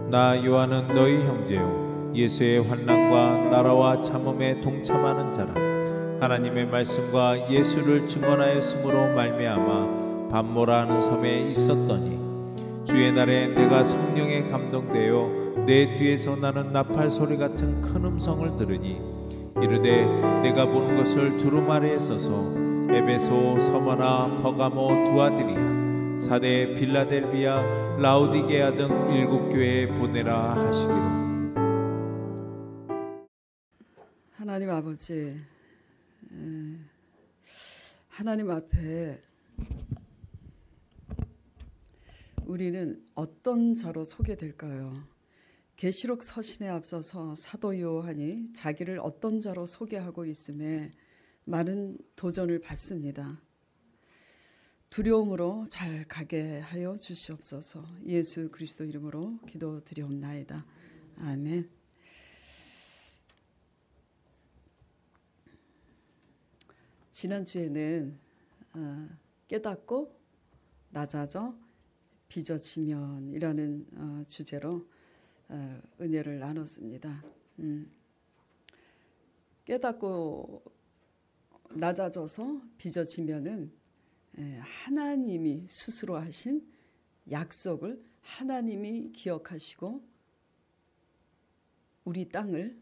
나 요한은 너희 형제요 예수의 환난과 나라와 참음에 동참하는 자라. 하나님의 말씀과 예수를 증언하였으므로 말미암아 밤모라 하는 섬에 있었더니 주의 날에 내가 성령에 감동되어 내 뒤에서 나는 나팔 소리 같은 큰 음성을 들으니 이르되 내가 보는 것을 두루마리에 써서 에베소, 서머나, 버가모, 두아드리아, 사대, 빌라델비아, 라우디게아 등 7교회에 보내라 하시기로. 하나님 아버지, 하나님 앞에 우리는 어떤 자로 소개될까요? 계시록 서신에 앞서서 사도 요한이 자기를 어떤 자로 소개하고 있음에 많은 도전을 받습니다. 두려움으로 잘 가게 하여 주시옵소서. 예수 그리스도 이름으로 기도드리옵나이다. 아멘. 지난주에는 깨닫고 낮아져 빚어지면이라는 주제로 은혜를 나눴습니다. 깨닫고 낮아져서 빚어지면은 하나님이 스스로 하신 약속을 하나님이 기억하시고 우리 땅을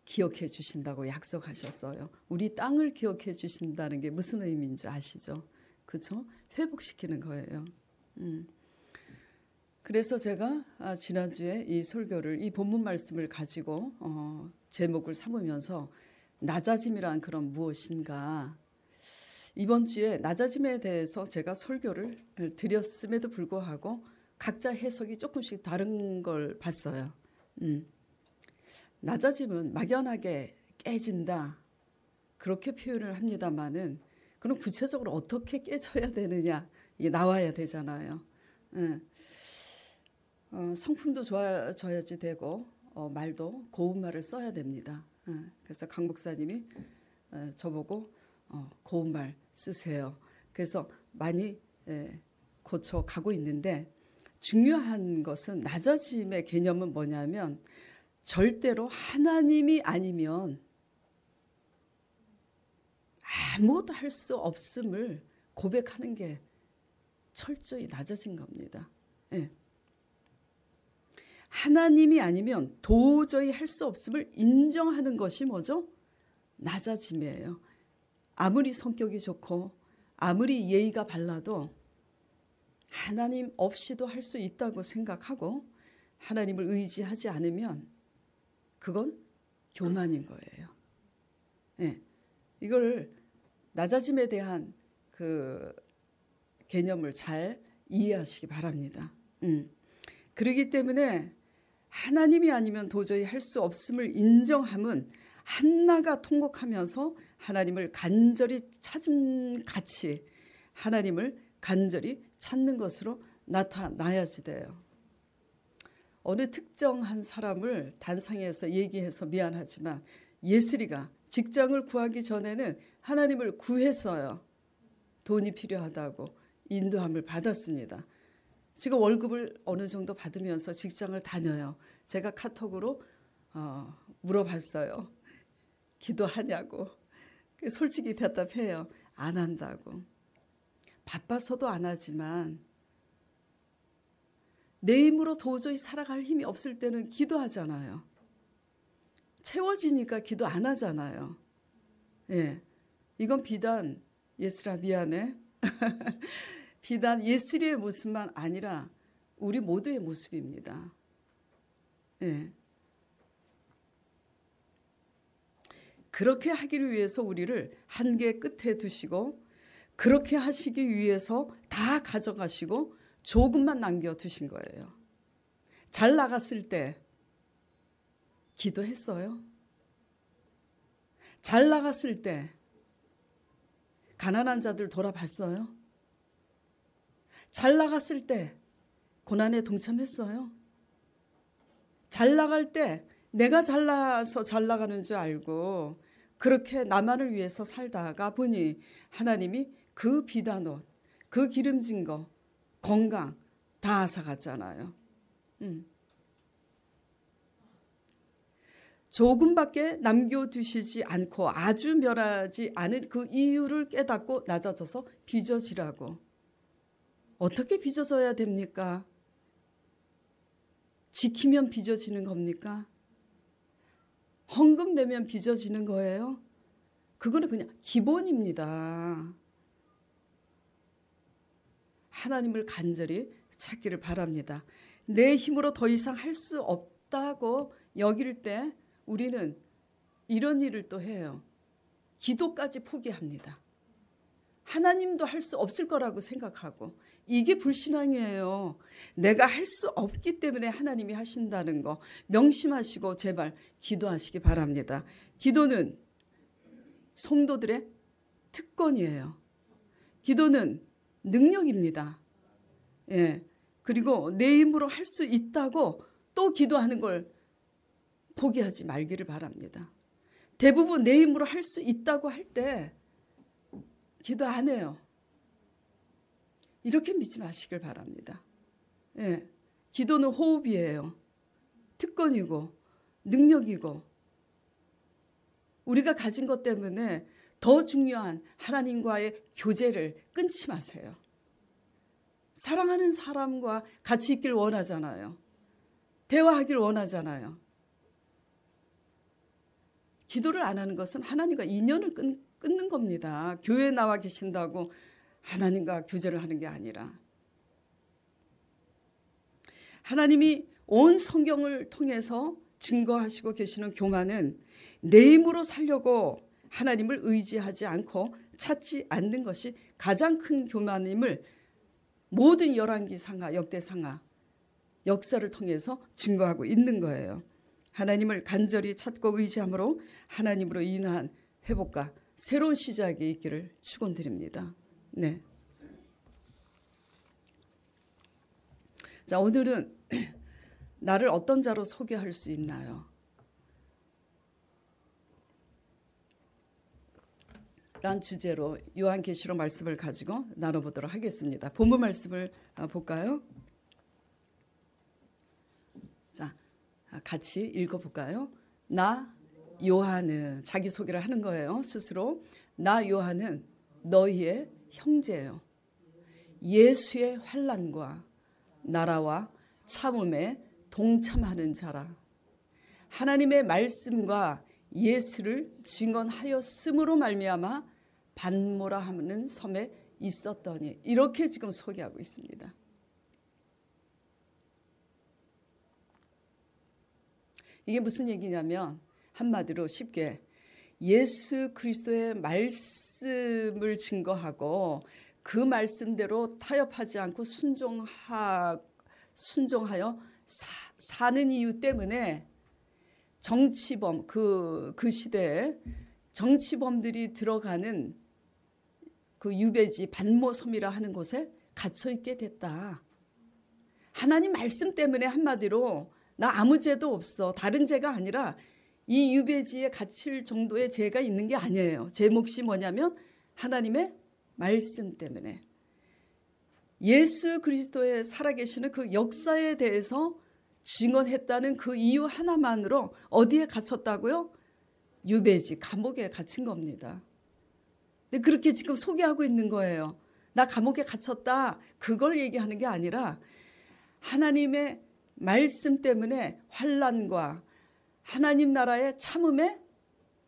기억해 주신다고 약속하셨어요. 우리 땅을 기억해 주신다는 게 무슨 의미인 줄 아시죠? 그렇죠? 회복시키는 거예요. 그래서 제가 지난주에 이 설교를 이 본문 말씀을 가지고 제목을 삼으면서 낮아짐이란 그런 무엇인가, 이번 주에 낮아짐에 대해서 제가 설교를 드렸음에도 불구하고 각자 해석이 조금씩 다른 걸 봤어요. 낮아짐은 막연하게 깨진다 그렇게 표현을 합니다마는 그럼 구체적으로 어떻게 깨져야 되느냐, 이게 나와야 되잖아요. 성품도 좋아져야지 되고 말도 고운 말을 써야 됩니다. 그래서 강 목사님이 저보고 고운 말 쓰세요. 그래서 많이 고쳐가고 있는데, 중요한 것은 낮아짐의 개념은 뭐냐면 절대로 하나님이 아니면 아무것도 할 수 없음을 고백하는 게 철저히 낮아진 겁니다. 하나님이 아니면 도저히 할 수 없음을 인정하는 것이 뭐죠? 낮아짐이에요. 아무리 성격이 좋고 아무리 예의가 발라도 하나님 없이도 할 수 있다고 생각하고 하나님을 의지하지 않으면 그건 교만인 거예요. 이걸 낮아짐에 대한 그 개념을 잘 이해하시기 바랍니다. 그렇기 때문에 하나님이 아니면 도저히 할 수 없음을 인정함은 한나가 통곡하면서 하나님을 간절히 찾은 같이 하나님을 간절히 찾는 것으로 나타나야지 돼요. 어느 특정한 사람을 단상에서 얘기해서 미안하지만 예슬이가 직장을 구하기 전에는 하나님을 구했어요. 돈이 필요하다고 인도함을 받았습니다. 지금 월급을 어느 정도 받으면서 직장을 다녀요. 제가 카톡으로 물어봤어요. 기도하냐고. 솔직히 대답해요. 안 한다고. 바빠서도 안 하지만 내 힘으로 도저히 살아갈 힘이 없을 때는 기도하잖아요. 채워지니까 기도 안 하잖아요. 이건 비단 예슬아 미안해. 비단 예슬이의 모습만 아니라 우리 모두의 모습입니다. 그렇게 하기를 위해서 우리를 한계 끝에 두시고, 그렇게 하시기 위해서 다 가져가시고 조금만 남겨두신 거예요. 잘 나갔을 때 기도했어요? 잘 나갔을 때 가난한 자들 돌아봤어요? 잘 나갔을 때 고난에 동참했어요? 잘 나갈 때 내가 잘나서 잘 나가는 줄 알고 그렇게 나만을 위해서 살다가 보니 하나님이 그 비단 옷, 그 기름진 거, 건강 다 앗아갔잖아요. 조금밖에 남겨두시지 않고 아주 멸하지 않은 그 이유를 깨닫고 낮아져서 빚어지라고. 어떻게 빚어져야 됩니까? 지키면 빚어지는 겁니까? 헌금 내면 빚어지는 거예요? 그거는 그냥 기본입니다. 하나님을 간절히 찾기를 바랍니다. 내 힘으로 더 이상 할 수 없다고 여길 때 우리는 이런 일을 또 해요. 기도까지 포기합니다. 하나님도 할 수 없을 거라고 생각하고. 이게 불신앙이에요. 내가 할 수 없기 때문에 하나님이 하신다는 거 명심하시고 제발 기도하시기 바랍니다. 기도는 성도들의 특권이에요. 기도는 능력입니다. 예. 그리고 내 힘으로 할 수 있다고 또 기도하는 걸 포기하지 말기를 바랍니다. 대부분 내 힘으로 할 수 있다고 할 때 기도 안 해요. 이렇게 믿지 마시길 바랍니다. 예. 기도는 호흡이에요. 특권이고 능력이고 우리가 가진 것 때문에 더 중요한 하나님과의 교제를 끊지 마세요. 사랑하는 사람과 같이 있길 원하잖아요. 대화하길 원하잖아요. 기도를 안 하는 것은 하나님과 인연을 끊는 겁니다. 교회에 나와 계신다고 하나님과 교제를 하는 게 아니라 하나님이 온 성경을 통해서 증거하시고 계시는 교만은 내 힘으로 살려고 하나님을 의지하지 않고 찾지 않는 것이 가장 큰 교만임을 모든 열왕기상하, 역대상하, 역사를 통해서 증거하고 있는 거예요. 하나님을 간절히 찾고 의지함으로 하나님으로 인한 회복과 새로운 시작이 있기를 축원드립니다. 네. 자, 오늘은 나를 어떤 자로 소개할 수 있나요? 란 주제로 요한계시록 말씀을 가지고 나눠보도록 하겠습니다. 본문 말씀을 볼까요? 자, 같이 읽어볼까요? 나 요한은 자기소개를 하는 거예요. 스스로. 나 요한은 너희의 형제예요. 예수의 환난과 나라와 참음에 동참하는 자라. 하나님의 말씀과 예수를 증언하였음으로 말미암아 반모라 하는 섬에 있었더니, 이렇게 지금 소개하고 있습니다. 이게 무슨 얘기냐면 한마디로 쉽게 예수 그리스도의 말씀을 증거하고 그 말씀대로 타협하지 않고 순종하여 사는 이유 때문에 정치범, 그 시대에 정치범들이 들어가는 그 유배지 반모섬이라 하는 곳에 갇혀 있게 됐다. 하나님 말씀 때문에 한마디로 나 아무 죄도 없어. 다른 죄가 아니라 이 유배지에 갇힐 정도의 죄가 있는 게 아니에요. 제 몫이 뭐냐면 하나님의 말씀 때문에. 예수 그리스도의 살아계시는 그 역사에 대해서 증언했다는 그 이유 하나만으로 어디에 갇혔다고요? 유배지, 감옥에 갇힌 겁니다. 근데 그렇게 지금 소개하고 있는 거예요. 나 감옥에 갇혔다. 그걸 얘기하는 게 아니라 하나님의 말씀 때문에 환난과 하나님 나라의 참음에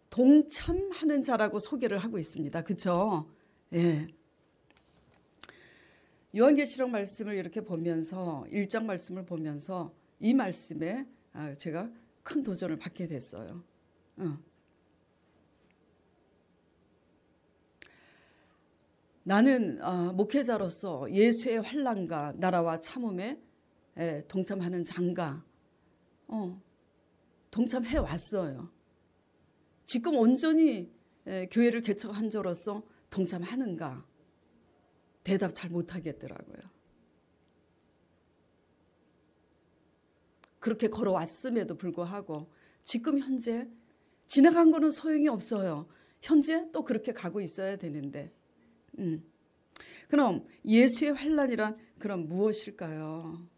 동참하는 자라고 소개를 하고 있습니다. 그렇죠? 예. 요한계시록 말씀을 이렇게 보면서 1장 말씀을 보면서 이 말씀에 제가 큰 도전을 받게 됐어요. 나는 목회자로서 예수의 환난과 나라와 참음에 동참하는 장가 동참해 왔어요. 지금 온전히 교회를 개척한 자로서 동참하는가? 대답 잘 못하겠더라고요. 그렇게 걸어왔음에도 불구하고 지금 현재 지나간 거는 소용이 없어요. 현재 또 그렇게 가고 있어야 되는데. 그럼 예수의 환난이란 그럼 무엇일까요?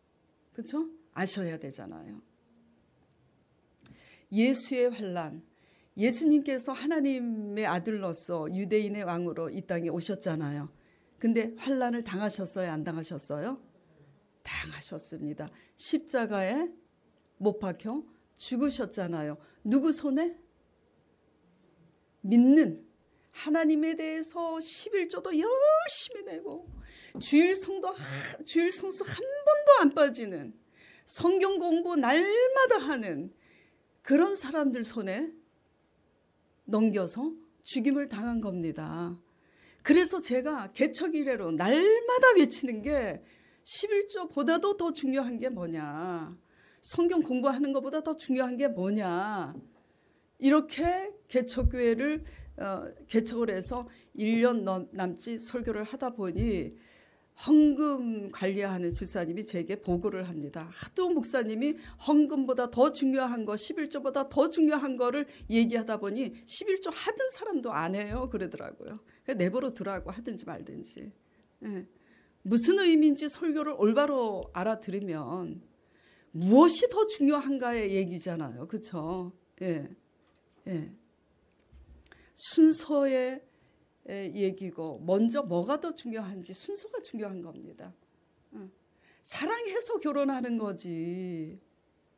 그렇죠? 아셔야 되잖아요. 예수의 환난, 예수님께서 하나님의 아들로서 유대인의 왕으로 이 땅에 오셨잖아요. 근데 환난을 당하셨어요? 안 당하셨어요? 당하셨습니다. 십자가에 못 박혀 죽으셨잖아요. 누구 손에? 믿는 하나님에 대해서 11조도 열심히 내고 주일 성수 한 번도 안 빠지는 성경 공부 날마다 하는 그런 사람들 손에 넘겨서 죽임을 당한 겁니다. 그래서 제가 개척 이래로 날마다 외치는 게 11조보다도 더 중요한 게 뭐냐, 성경 공부하는 것보다 더 중요한 게 뭐냐, 이렇게 개척교회를 개척을 해서 1년 남짓 설교를 하다 보니 헌금 관리하는 집사님이 제게 보고를 합니다. 하도 목사님이 헌금보다 더 중요한 거, 11조보다 더 중요한 거를 얘기하다 보니 11조 하던 사람도 안 해요 그러더라고요. 내버려 두라고 하든지 말든지. 예. 무슨 의미인지 설교를 올바로 알아들으면 무엇이 더 중요한가의 얘기잖아요. 그렇죠? 예. 예. 순서의 얘기고 먼저 뭐가 더 중요한지 순서가 중요한 겁니다. 사랑해서 결혼하는 거지.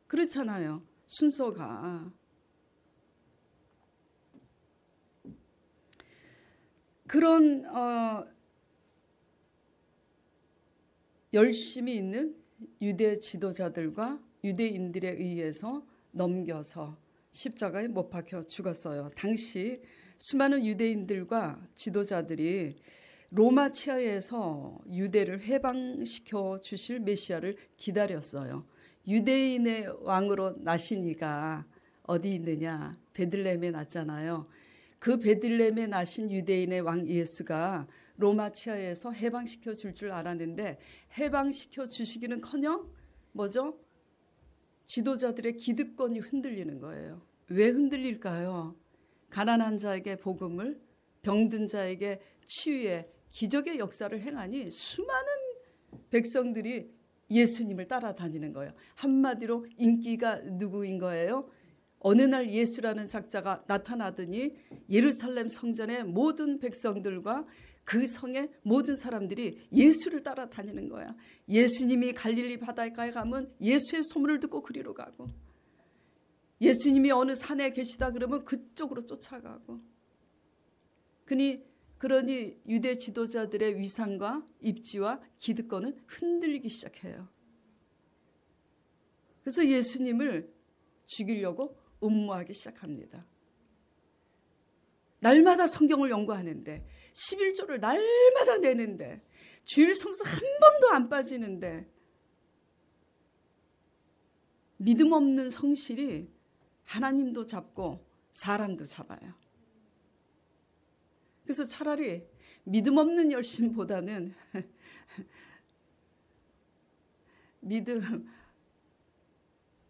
그렇잖아요. 순서가. 그런 열심히 있는 유대 지도자들과 유대인들에 의해서 넘겨서 십자가에 못 박혀 죽었어요. 당시 수많은 유대인들과 지도자들이 로마 치하에서 유대를 해방시켜 주실 메시아를 기다렸어요. 유대인의 왕으로 나신 이가 어디 있느냐? 베들레헴에 났잖아요. 그 베들레헴에 나신 유대인의 왕 예수가 로마 치하에서 해방시켜 줄 알았는데 해방시켜 주시기는커녕 뭐죠? 지도자들의 기득권이 흔들리는 거예요. 왜 흔들릴까요? 가난한 자에게 복음을, 병든 자에게 치유의 기적의 역사를 행하니 수많은 백성들이 예수님을 따라다니는 거예요. 한마디로 인기가 누구인 거예요? 어느 날 예수라는 작자가 나타나더니 예루살렘 성전의 모든 백성들과 그 성의 모든 사람들이 예수를 따라다니는 거야. 예수님이 갈릴리 바닷가에 가면 예수의 소문을 듣고 그리로 가고, 예수님이 어느 산에 계시다 그러면 그쪽으로 쫓아가고. 그러니 유대 지도자들의 위상과 입지와 기득권은 흔들리기 시작해요. 그래서 예수님을 죽이려고 음모하기 시작합니다. 날마다 성경을 연구하는데 11조를 날마다 내는데 주일 성수 한 번도 안 빠지는데 믿음 없는 성실이 하나님도 잡고 사람도 잡아요. 그래서 차라리 믿음 없는 열심보다는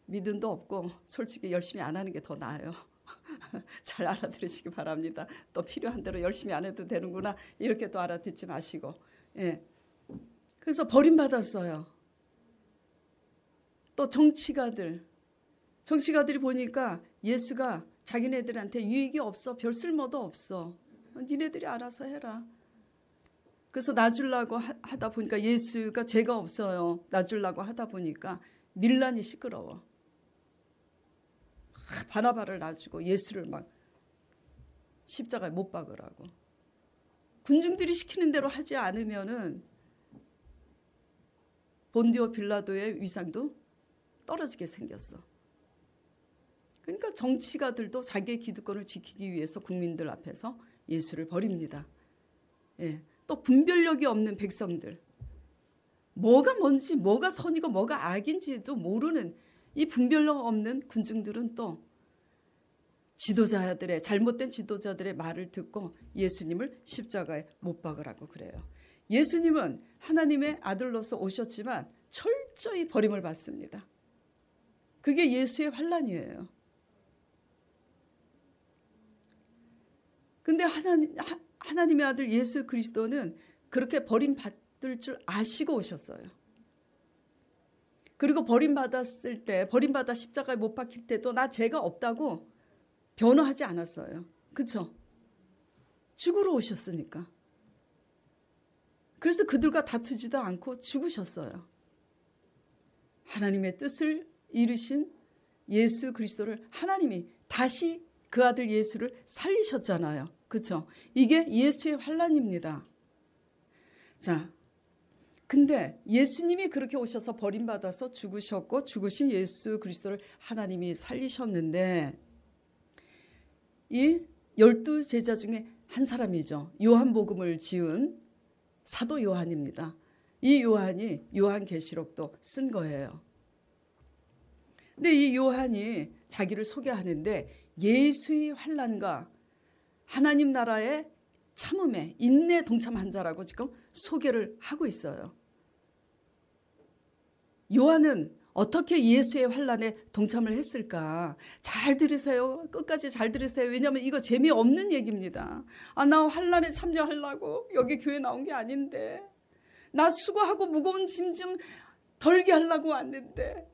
믿음도 없고 솔직히 열심히 안 하는 게 더 나아요. 잘 알아들으시기 바랍니다. 또 필요한 대로 열심히 안 해도 되는구나 이렇게 또 알아듣지 마시고. 예. 그래서 버림받았어요. 또 정치가들이 보니까 예수가 자기네들한테 유익이 없어, 별 쓸모도 없어, 니네들이 알아서 해라. 그래서 놔주려고 하다 보니까 예수가 죄가 없어요. 놔주려고 하다 보니까 밀란이 시끄러워. 바나바를 놔주고 예수를 막 십자가에 못 박으라고. 군중들이 시키는 대로 하지 않으면은 본디오 빌라도의 위상도 떨어지게 생겼어. 그러니까 정치가들도 자기의 기득권을 지키기 위해서 국민들 앞에서 예수를 버립니다. 예. 또 분별력이 없는 백성들, 뭐가 뭔지, 뭐가 선이고 뭐가 악인지도 모르는 이 분별력 없는 군중들은 또 잘못된 지도자들의 말을 듣고 예수님을 십자가에 못 박으라고 그래요. 예수님은 하나님의 아들로서 오셨지만 철저히 버림을 받습니다. 그게 예수의 환난이에요. 근데 하나님의 아들 예수 그리스도는 그렇게 버림받을 줄 아시고 오셨어요. 그리고 버림받았을 때, 버림받아 십자가에 못 박힐 때도 나 죄가 없다고 변호하지 않았어요. 그렇죠? 죽으러 오셨으니까. 그래서 그들과 다투지도 않고 죽으셨어요. 하나님의 뜻을 이루신 예수 그리스도를 하나님이 다시 그 아들 예수를 살리셨잖아요. 그렇죠? 이게 예수의 환란입니다. 자, 근데 예수님이 그렇게 오셔서 버림받아서 죽으셨고 죽으신 예수 그리스도를 하나님이 살리셨는데 이 12제자 중에 한 사람이죠. 요한복음을 지은 사도 요한입니다. 이 요한이 요한계시록도 쓴 거예요. 근데 이 요한이 자기를 소개하는데 예수의 환난과 하나님 나라의 참음에 인내 동참한 자라고 지금 소개를 하고 있어요. 요한은 어떻게 예수의 환난에 동참을 했을까? 잘 들으세요. 끝까지 잘 들으세요. 왜냐하면 이거 재미없는 얘기입니다. 나 환난에 참여하려고 여기 교회 나온 게 아닌데, 나 수고하고 무거운 짐 좀 덜게 하려고 왔는데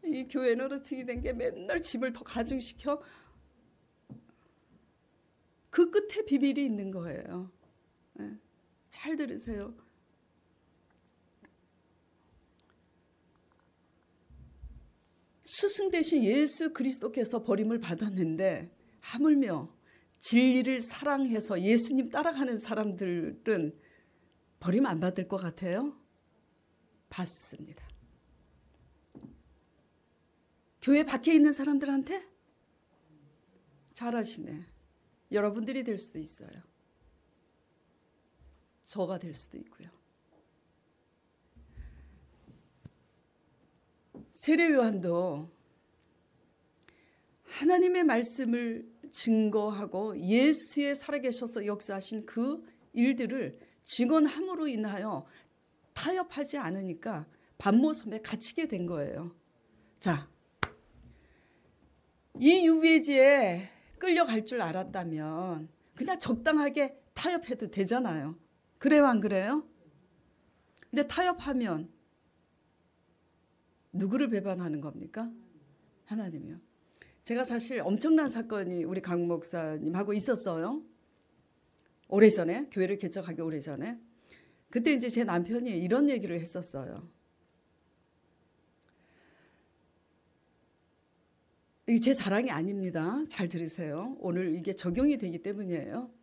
이 교회는 어떻게 된 게 맨날 짐을 더 가중시켜. 그 끝에 비밀이 있는 거예요. 잘 들으세요. 스승 대신 예수 그리스도께서 버림을 받았는데 하물며 진리를 사랑해서 예수님 따라가는 사람들은 버림 안 받을 것 같아요? 받습니다. 교회 밖에 있는 사람들한테? 잘하시네. 여러분들이 될 수도 있어요. 저가 될 수도 있고요. 세례 요한도 하나님의 말씀을 증거하고 예수의 살아계셔서 역사하신 그 일들을 증언함으로 인하여 타협하지 않으니까 반모섬에 갇히게 된 거예요. 자, 이 유배지에 끌려갈 줄 알았다면 그냥 적당하게 타협해도 되잖아요. 그래요, 안 그래요? 근데 타협하면 누구를 배반하는 겁니까? 하나님이요. 제가 사실 엄청난 사건이 우리 강 목사님하고 있었어요. 오래전에, 교회를 개척하기 오래전에. 그때 이제 제 남편이 이런 얘기를 했었어요. 이게 제 자랑이 아닙니다. 잘 들으세요. 오늘 이게 적용이 되기 때문이에요.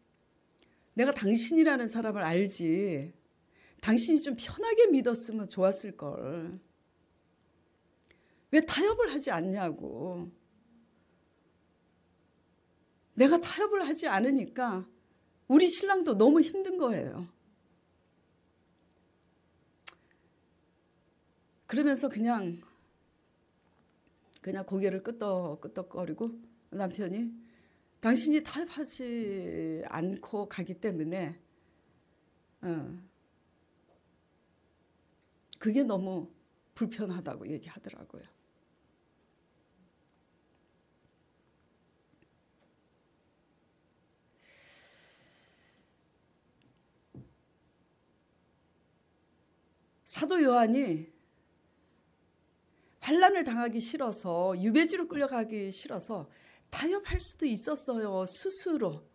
내가 당신이라는 사람을 알지. 당신이 좀 편하게 믿었으면 좋았을 걸. 왜 타협을 하지 않냐고. 내가 타협을 하지 않으니까 우리 신랑도 너무 힘든 거예요. 그러면서 그냥 고개를 끄덕끄덕거리고 남편이 당신이 타협하지 않고 가기 때문에 그게 너무 불편하다고 얘기하더라고요. 사도 요한이 환난을 당하기 싫어서 유배지로 끌려가기 싫어서 타협할 수도 있었어요. 스스로.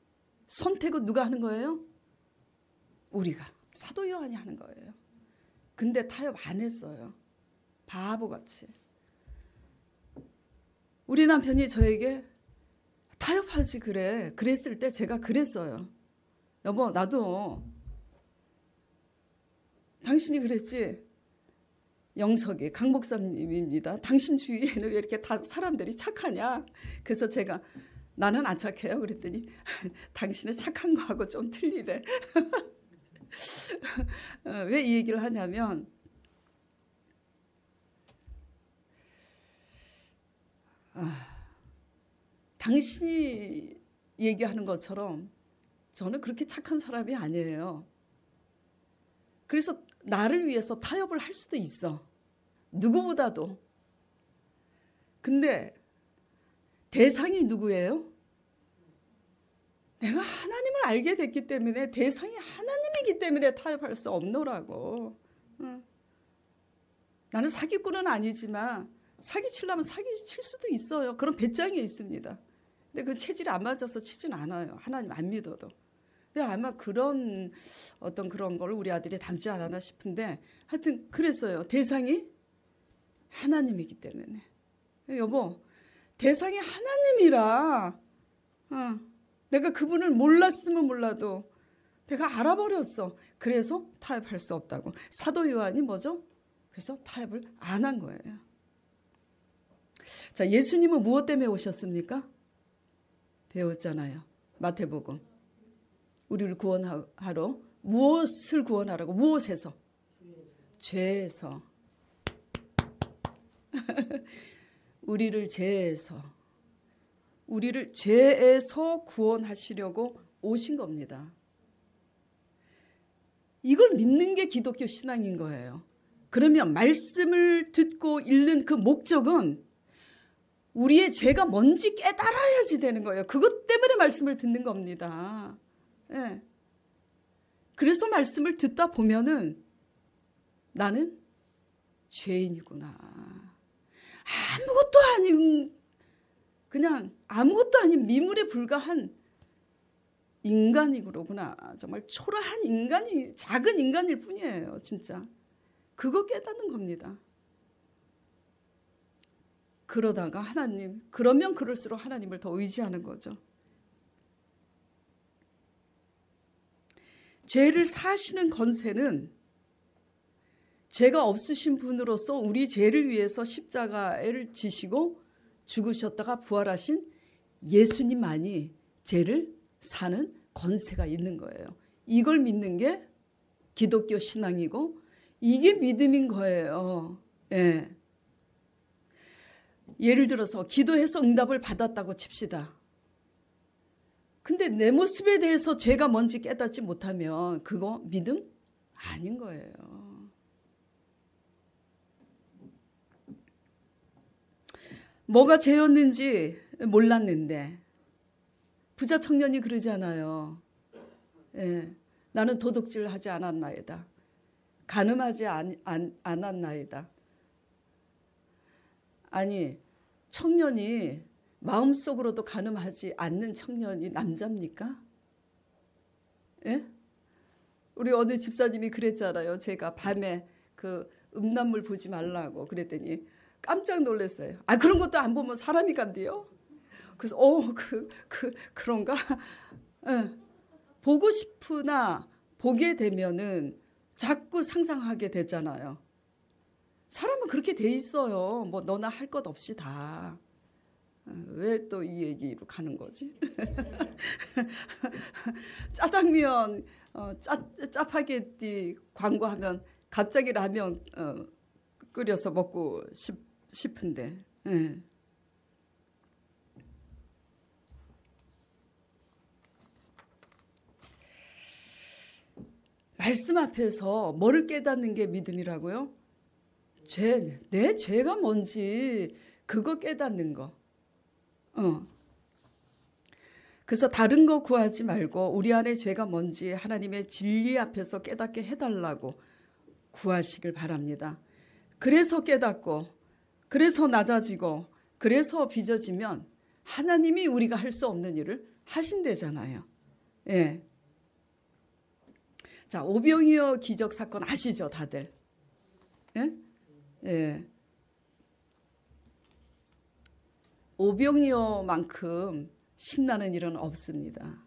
선택은 누가 하는 거예요? 우리가. 사도 요한이 하는 거예요. 근데 타협 안 했어요. 바보같이. 우리 남편이 저에게 타협하지 그래. 그랬을 때 제가 그랬어요. 여보, 나도 당신이 그랬지. 영석이 강 목사님입니다. 당신 주위에는 왜 이렇게 다 사람들이 착하냐? 그래서 제가 나는 안 착해요. 그랬더니 당신의 착한 거하고 좀 틀리대. 왜 이 얘기를 하냐면 당신이 얘기하는 것처럼 저는 그렇게 착한 사람이 아니에요. 그래서 나를 위해서 타협을 할 수도 있어. 누구보다도. 근데 대상이 누구예요? 내가 하나님을 알게 됐기 때문에 대상이 하나님이기 때문에 타협할 수 없노라고. 나는 사기꾼은 아니지만 사기치려면 사기칠 수도 있어요. 그런 배짱이 있습니다. 근데 그 체질이 안 맞아서 치진 않아요. 하나님 안 믿어도. 근데 아마 그런 어떤 그런 걸 우리 아들이 닮지 않았나 싶은데 하여튼 그랬어요. 대상이 하나님이기 때문에. 여보, 대상이 하나님이라 내가 그분을 몰랐으면 몰라도 내가 알아버렸어. 그래서 타협할 수 없다고. 사도 요한이 뭐죠? 그래서 타협을 안 한 거예요. 자, 예수님은 무엇 때문에 오셨습니까? 배웠잖아요. 마태복음. 우리를 구원하러. 무엇을 구원하라고? 무엇에서? 죄에서. 우리를 죄에서. 우리를 죄에서 구원하시려고 오신 겁니다. 이걸 믿는 게 기독교 신앙인 거예요. 그러면 말씀을 듣고 읽는 그 목적은 우리의 죄가 뭔지 깨달아야지 되는 거예요. 그것 때문에 말씀을 듣는 겁니다. 네. 그래서 말씀을 듣다 보면은 나는 죄인이구나. 아무것도 아닌 그냥 아무것도 아닌 미물에 불과한 인간이구나. 정말 초라한 인간이 작은 인간일 뿐이에요. 진짜. 그거 깨닫는 겁니다. 그러다가 하나님, 그러면 그럴수록 하나님을 더 의지하는 거죠. 죄를 사하시는 권세는 죄가 없으신 분으로서 우리 죄를 위해서 십자가를 지시고 죽으셨다가 부활하신 예수님만이 죄를 사는 권세가 있는 거예요. 이걸 믿는 게 기독교 신앙이고 이게 믿음인 거예요. 예. 예를 들어서 기도해서 응답을 받았다고 칩시다. 근데 내 모습에 대해서 죄가 뭔지 깨닫지 못하면 그거 믿음 아닌 거예요. 뭐가 죄였는지 몰랐는데 부자 청년이 그러잖아요. 예, 나는 도둑질을 하지 않았나이다. 간음하지 않았나이다. 아니, 청년이 마음속으로도 간음하지 않는 청년이 남자입니까? 예? 우리 어느 집사님이 그랬잖아요. 제가 밤에 그 음란물 보지 말라고 그랬더니 깜짝 놀랐어요. 아, 그런 것도 안 보면 사람이 간대요. 그래서 그런가? 예. 보고 싶으나 보게 되면은 자꾸 상상하게 되잖아요. 사람은 그렇게 돼 있어요. 뭐 너나 할 것 없이 다. 왜 또 이 얘기로 가는 거지? 짜장면, 짜파게티 광고하면 갑자기 라면 끓여서 먹고 싶은데. 예. 말씀 앞에서 뭐를 깨닫는 게 믿음이라고요? 내 죄가 뭔지 그거 깨닫는 거. 그래서 다른 거 구하지 말고 우리 안에 죄가 뭔지 하나님의 진리 앞에서 깨닫게 해달라고 구하시길 바랍니다. 그래서 깨닫고 그래서 낮아지고 그래서 빚어지면 하나님이 우리가 할 수 없는 일을 하신대잖아요. 예. 자, 오병이어 기적 사건 아시죠, 다들? 예? 예. 오병이어만큼 신나는 일은 없습니다.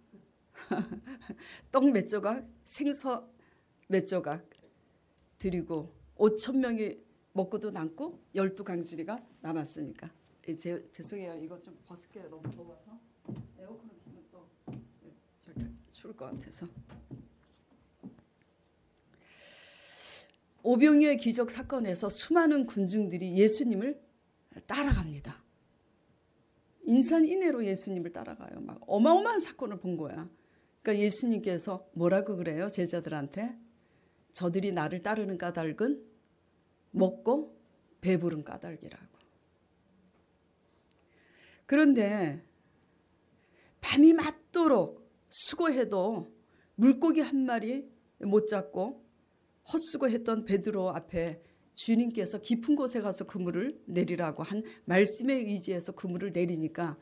떡 몇 조각, 생선 몇 조각 드리고 5,000명이 먹고도 남고 12강주리가 남았으니까. 죄송해요. 이거 좀 벗을게요. 너무 더워서. 에어컨을 키면 또 저기 추울 것 같아서. 오병이어의 기적 사건에서 수많은 군중들이 예수님을 따라갑니다. 인산인해로 예수님을 따라가요. 막 어마어마한 사건을 본 거야. 그러니까 예수님께서 뭐라고 그래요? 제자들한테 저들이 나를 따르는 까닭은 먹고 배부른 까닭이라고. 그런데 밤이 맞도록 수고해도 물고기 한 마리 못 잡고 헛수고했던 베드로 앞에 주님께서 깊은 곳에 가서 그물을 내리라고 한 말씀에 의지해서 그물을 내리니까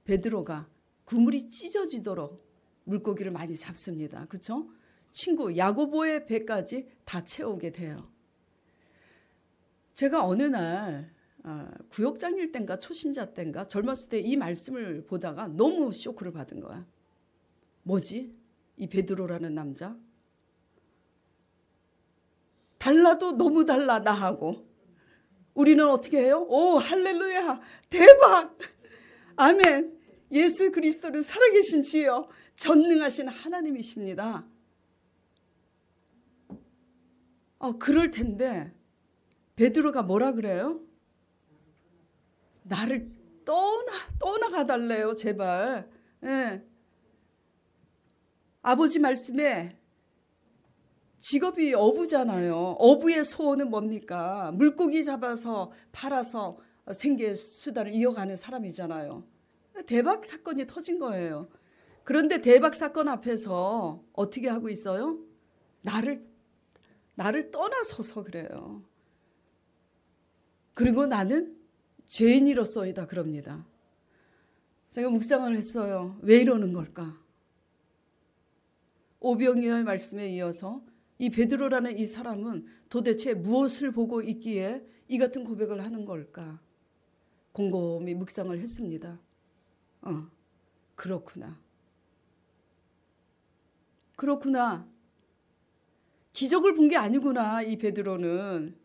베드로가 그물이 찢어지도록 물고기를 많이 잡습니다. 그렇죠? 친구 야고보의 배까지 다 채우게 돼요. 제가 어느 날 구역장일 땐가 초신자 땐가 젊었을 때 이 말씀을 보다가 너무 쇼크를 받은 거야. 뭐지? 이 베드로라는 남자? 달라도 너무 달라 나하고. 우리는 어떻게 해요? 오 할렐루야 대박 아멘. 예수 그리스도는 살아계신 주여 전능하신 하나님이십니다. 그럴 텐데 베드로가 뭐라 그래요? 나를 떠나가 달래요 제발. 예. 아버지 말씀에 직업이 어부잖아요. 어부의 소원은 뭡니까? 물고기 잡아서 팔아서 생계 수단을 이어가는 사람이잖아요. 대박 사건이 터진 거예요. 그런데 대박 사건 앞에서 어떻게 하고 있어요? 나를 떠나서서 그래요. 그리고 나는 죄인이로서이다 그럽니다. 제가 묵상을 했어요. 왜 이러는 걸까? 오병이어의 말씀에 이어서 이 베드로라는 이 사람은 도대체 무엇을 보고 있기에 이 같은 고백을 하는 걸까? 곰곰이 묵상을 했습니다. 그렇구나. 기적을 본 게 아니구나. 이 베드로는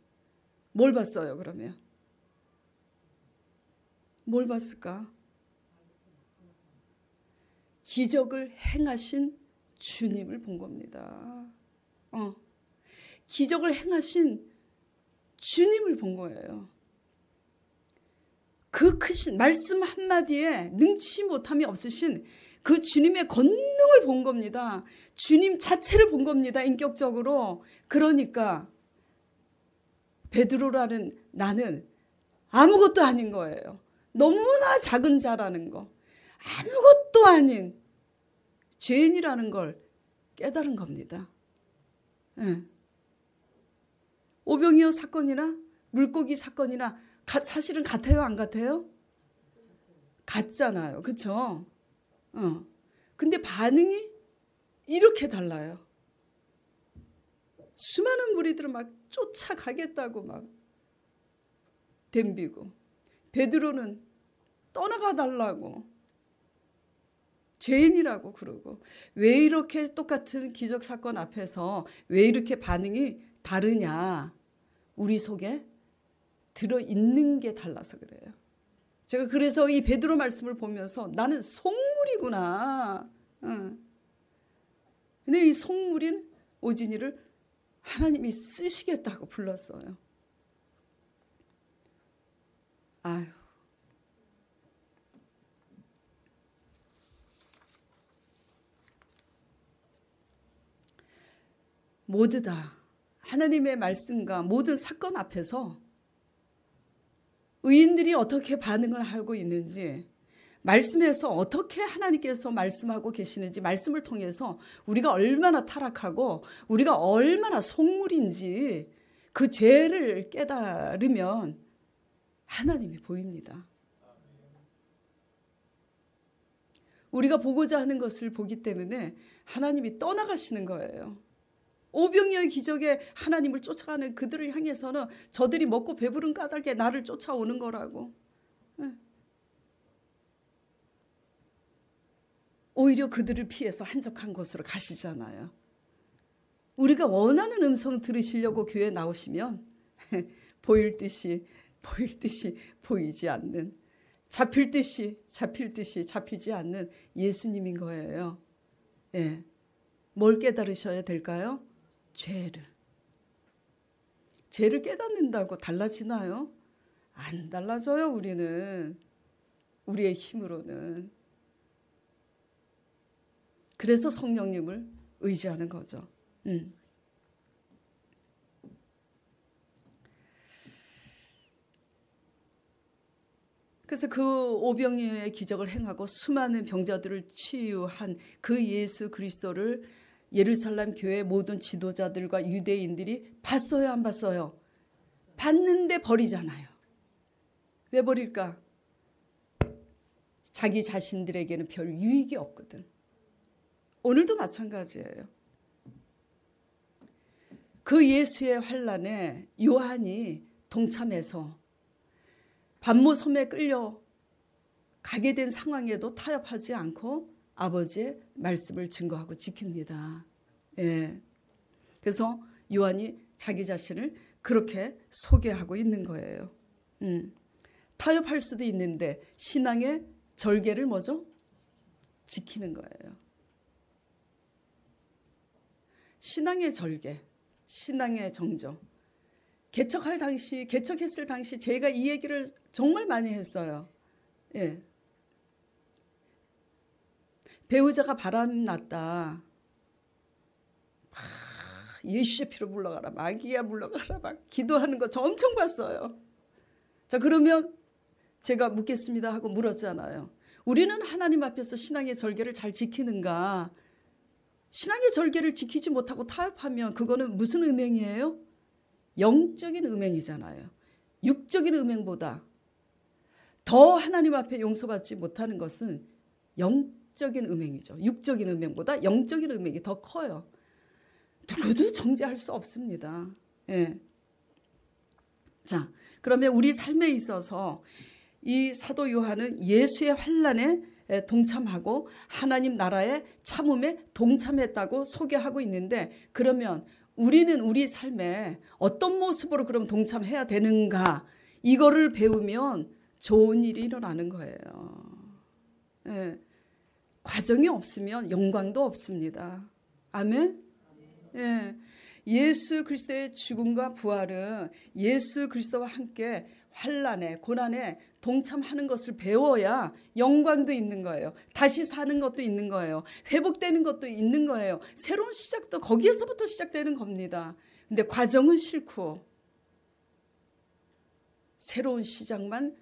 뭘 봤어요 그러면? 뭘 봤을까? 기적을 행하신 주님을 본 겁니다. 기적을 행하신 주님을 본 거예요. 그 크신 말씀 한마디에 능치 못함이 없으신 그 주님의 권능을 본 겁니다. 주님 자체를 본 겁니다. 인격적으로. 그러니까 베드로라는 나는 아무것도 아닌 거예요. 너무나 작은 자라는 거. 아무것도 아닌 죄인이라는 걸 깨달은 겁니다. 네. 오병이어 사건이나 물고기 사건이나 사실은 같아요 안 같아요? 같잖아요. 그렇죠? 근데 반응이 이렇게 달라요. 수많은 무리들은 막 쫓아가겠다고 막 덤비고 베드로는 떠나가 달라고 죄인이라고 그러고. 왜 이렇게 똑같은 기적 사건 앞에서 왜 이렇게 반응이 다르냐? 우리 속에 들어있는 게 달라서 그래요. 제가 그래서 이 베드로 말씀을 보면서 나는 속물이구나. 근데 이 속물인 오진이를 하나님이 쓰시겠다고 불렀어요. 아유. 모두 다 하나님의 말씀과 모든 사건 앞에서 의인들이 어떻게 반응을 하고 있는지, 말씀에서 어떻게 하나님께서 말씀하고 계시는지, 말씀을 통해서 우리가 얼마나 타락하고 우리가 얼마나 속물인지 그 죄를 깨달으면 하나님이 보입니다. 우리가 보고자 하는 것을 보기 때문에 하나님이 떠나가시는 거예요. 오병이어의 기적에 하나님을 쫓아가는 그들을 향해서는 저들이 먹고 배부른 까닭에 나를 쫓아오는 거라고. 오히려 그들을 피해서 한적한 곳으로 가시잖아요. 우리가 원하는 음성 들으시려고 교회에 나오시면 보일 듯이 보이지 않는, 잡힐 듯이 잡히지 않는 예수님인 거예요. 예. 뭘 깨달으셔야 될까요? 죄를 깨닫는다고 달라지나요? 안 달라져요. 우리는 우리의 힘으로는. 그래서 성령님을 의지하는 거죠. 그래서 그 오병이어의 기적을 행하고 수많은 병자들을 치유한 그 예수 그리스도를 예루살렘 교회 모든 지도자들과 유대인들이 봤어요, 안 봤어요? 받는데 버리잖아요. 왜 버릴까? 자기 자신들에게는 별 유익이 없거든. 오늘도 마찬가지예요. 그 예수의 환난에 요한이 동참해서 반모 섬에 끌려 가게 된 상황에도 타협하지 않고 아버지의 말씀을 증거하고 지킵니다. 예. 그래서 요한이 자기 자신을 그렇게 소개하고 있는 거예요. 타협할 수도 있는데 신앙의 절개를 뭐죠? 지키는 거예요. 신앙의 절개, 신앙의 정조. 개척했을 당시 제가 이 얘기를 정말 많이 했어요. 예. 배우자가 바람났다. 예수의 피로 물러가라, 마귀야 물러가라, 막 기도하는 거 저 엄청 봤어요. 자, 그러면 제가 묻겠습니다 하고 물었잖아요. 우리는 하나님 앞에서 신앙의 절개를 잘 지키는가? 신앙의 절개를 지키지 못하고 타협하면 그거는 무슨 음행이에요? 영적인 음행이잖아요. 육적인 음행보다 더 하나님 앞에 용서받지 못하는 것은 영적인 음행이죠. 육적인 음행보다 영적인 음행이 더 커요. 누구도 정죄할 수 없습니다. 예. 자, 그러면 우리 삶에 있어서 이 사도 요한은 예수의 환난에 동참하고 하나님 나라의 참음에 동참했다고 소개하고 있는데, 그러면 우리는 우리 삶에 어떤 모습으로 그럼 동참해야 되는가, 이거를 배우면 좋은 일이 일어나는 거예요. 예. 과정이 없으면 영광도 없습니다. 아멘. 예. 예수 그리스도의 죽음과 부활은 예수 그리스도와 함께 환난에 고난에 동참하는 것을 배워야 영광도 있는 거예요. 다시 사는 것도 있는 거예요. 회복되는 것도 있는 거예요. 새로운 시작도 거기에서부터 시작되는 겁니다. 근데 과정은 싫고 새로운 시작만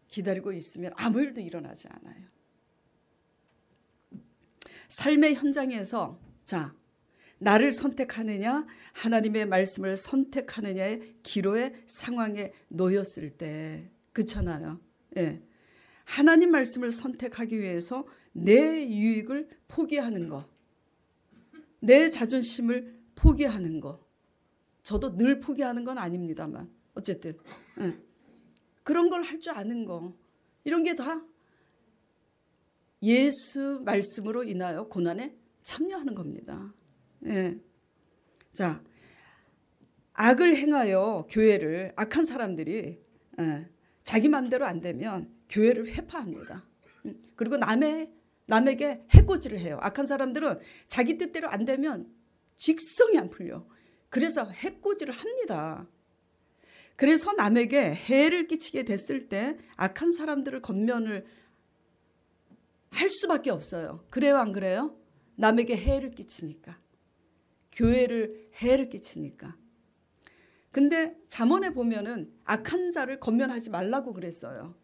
기다리고 있으면 아무 일도 일어나지 않아요. 삶의 현장에서 자, 나를 선택하느냐 하나님의 말씀을 선택하느냐의 기로의 상황에 놓였을 때, 그렇잖아요. 예. 하나님 말씀을 선택하기 위해서 내 유익을 포기하는 거, 내 자존심을 포기하는 거, 저도 늘 포기하는 건 아닙니다만 어쨌든 예. 그런 걸 할 줄 아는 거, 이런 게 다 예수 말씀으로 인하여 고난에 참여하는 겁니다. 예. 자, 악을 행하여 교회를, 악한 사람들이 자기 마음대로 안 되면 교회를 회파합니다. 그리고 남에게 해코지를 해요. 악한 사람들은 자기 뜻대로 안 되면 직성이 안 풀려. 그래서 해코지를 합니다. 그래서 남에게 해를 끼치게 됐을 때 악한 사람들을 권면을 할 수밖에 없어요. 그래요, 안 그래요? 남에게 해를 끼치니까. 교회를 해를 끼치니까. 근데 잠언에 보면은 악한 자를 권면하지 말라고 그랬어요.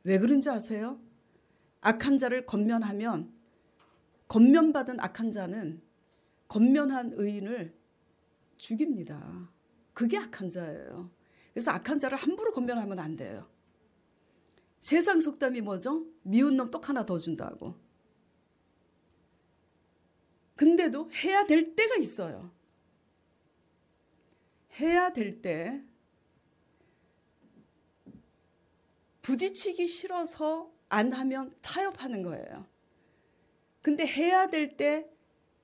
왜 그런지 아세요? 악한 자를 권면하면 권면받은 악한 자는 권면한 의인을 죽입니다. 그게 악한 자예요. 그래서 악한 자를 함부로 권면하면 안 돼요. 세상 속담이 뭐죠? 미운 놈 떡 하나 더 준다고. 근데도 해야 될 때가 있어요. 해야 될 때 부딪히기 싫어서 안 하면 타협하는 거예요. 근데 해야 될 때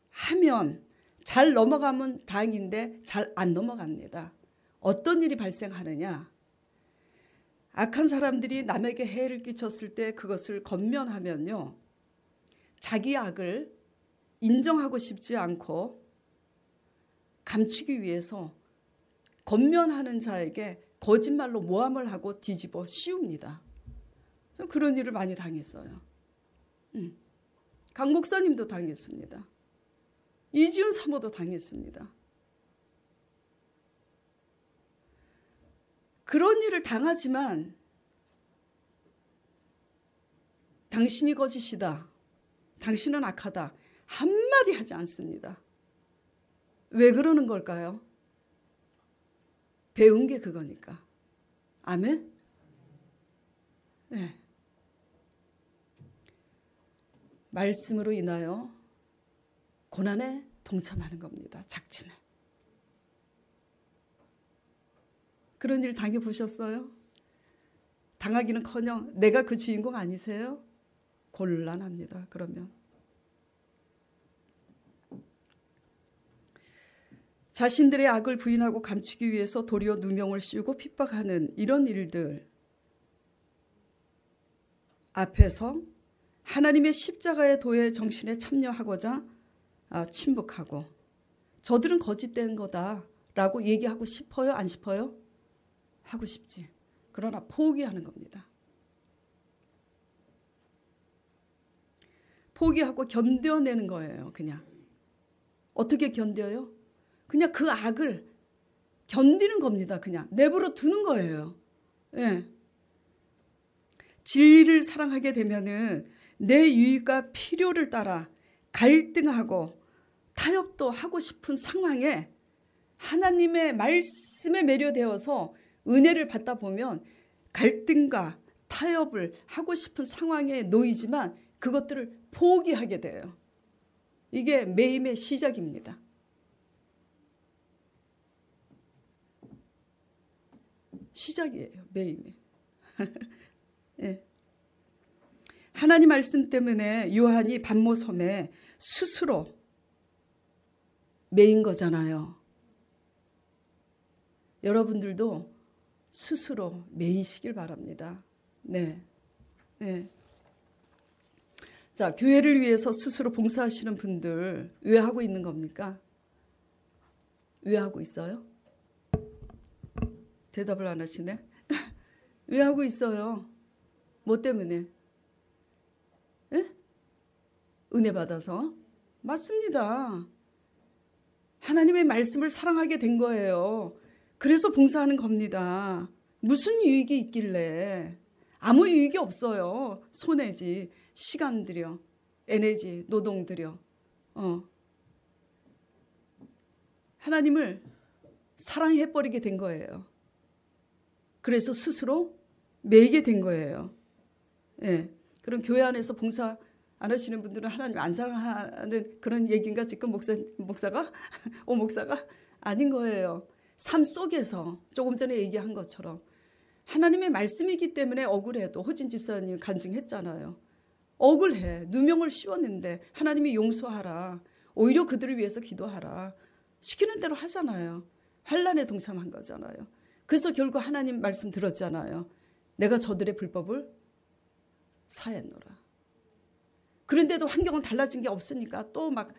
하면 잘 넘어가면 다행인데 잘 안 넘어갑니다. 어떤 일이 발생하느냐? 악한 사람들이 남에게 해를 끼쳤을 때 그것을 권면하면요, 자기 악을 인정하고 싶지 않고 감추기 위해서 권면하는 자에게 거짓말로 모함을 하고 뒤집어 씌웁니다. 저 그런 일을 많이 당했어요. 강 목사님도 당했습니다. 이지훈 사모도 당했습니다. 그런 일을 당하지만 당신이 거짓이다, 당신은 악하다 한마디 하지 않습니다. 왜 그러는 걸까요? 배운 게 그거니까. 아멘? 네. 말씀으로 인하여 고난에 동참하는 겁니다. 작지만. 그런 일 당해보셨어요? 당하기는커녕 내가 그 주인공 아니세요? 곤란합니다. 그러면. 자신들의 악을 부인하고 감추기 위해서 도리어 누명을 씌우고 핍박하는 이런 일들 앞에서 하나님의 십자가의 도의 정신에 참여하고자 침묵하고 저들은 거짓된 거다라고 얘기하고 싶어요? 안 싶어요? 하고 싶지. 그러나 포기하는 겁니다. 포기하고 견뎌내는 거예요. 그냥. 어떻게 견뎌요? 그냥 그 악을 견디는 겁니다. 그냥 내버려 두는 거예요. 예. 진리를 사랑하게 되면은 내 유익과 필요를 따라 갈등하고 타협도 하고 싶은 상황에 하나님의 말씀에 매료되어서 은혜를 받다 보면 갈등과 타협을 하고 싶은 상황에 놓이지만 그것들을 포기하게 돼요. 이게 매임의 시작입니다. 시작이에요. 매임의. 네. 하나님 말씀 때문에 요한이 반모섬에 스스로 매인 거잖아요. 여러분들도 스스로 매이시길 바랍니다. 네. 네. 자, 교회를 위해서 스스로 봉사하시는 분들 왜 하고 있는 겁니까? 왜 하고 있어요? 대답을 안 하시네. 왜 하고 있어요? 뭐 때문에? 예? 은혜 받아서? 맞습니다. 하나님의 말씀을 사랑하게 된 거예요. 그래서 봉사하는 겁니다. 무슨 유익이 있길래? 아무 유익이 없어요. 손해지. 시간 들여, 에너지, 노동 들여. 하나님을 사랑해버리게 된 거예요. 그래서 스스로 매이게 된 거예요. 예. 그럼 교회 안에서 봉사 안 하시는 분들은 하나님 안 사랑하는 그런 얘기인가 지금 목사가? 목사가? 아닌 거예요. 삶 속에서 조금 전에 얘기한 것처럼 하나님의 말씀이기 때문에 억울해도 허진 집사님 간증했잖아요. 억울해. 누명을 씌웠는데 하나님이 용서하라. 오히려 그들을 위해서 기도하라. 시키는 대로 하잖아요. 환난에 동참한 거잖아요. 그래서 결국 하나님 말씀 들었잖아요. 내가 저들의 불법을 사했노라. 그런데도 환경은 달라진 게 없으니까 또 막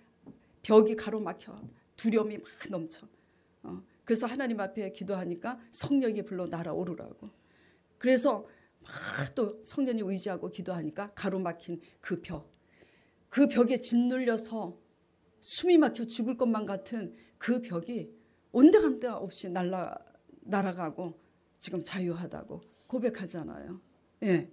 벽이 가로막혀. 두려움이 막 넘쳐. 그래서 하나님 앞에 기도하니까 성령이 불러 날아오르라고. 그래서 막 또 성령이 의지하고 기도하니까 가로막힌 그 벽. 그 벽에 짓눌려서 숨이 막혀 죽을 것만 같은 그 벽이 온데간데 없이 날아가고 지금 자유하다고 고백하잖아요. 예.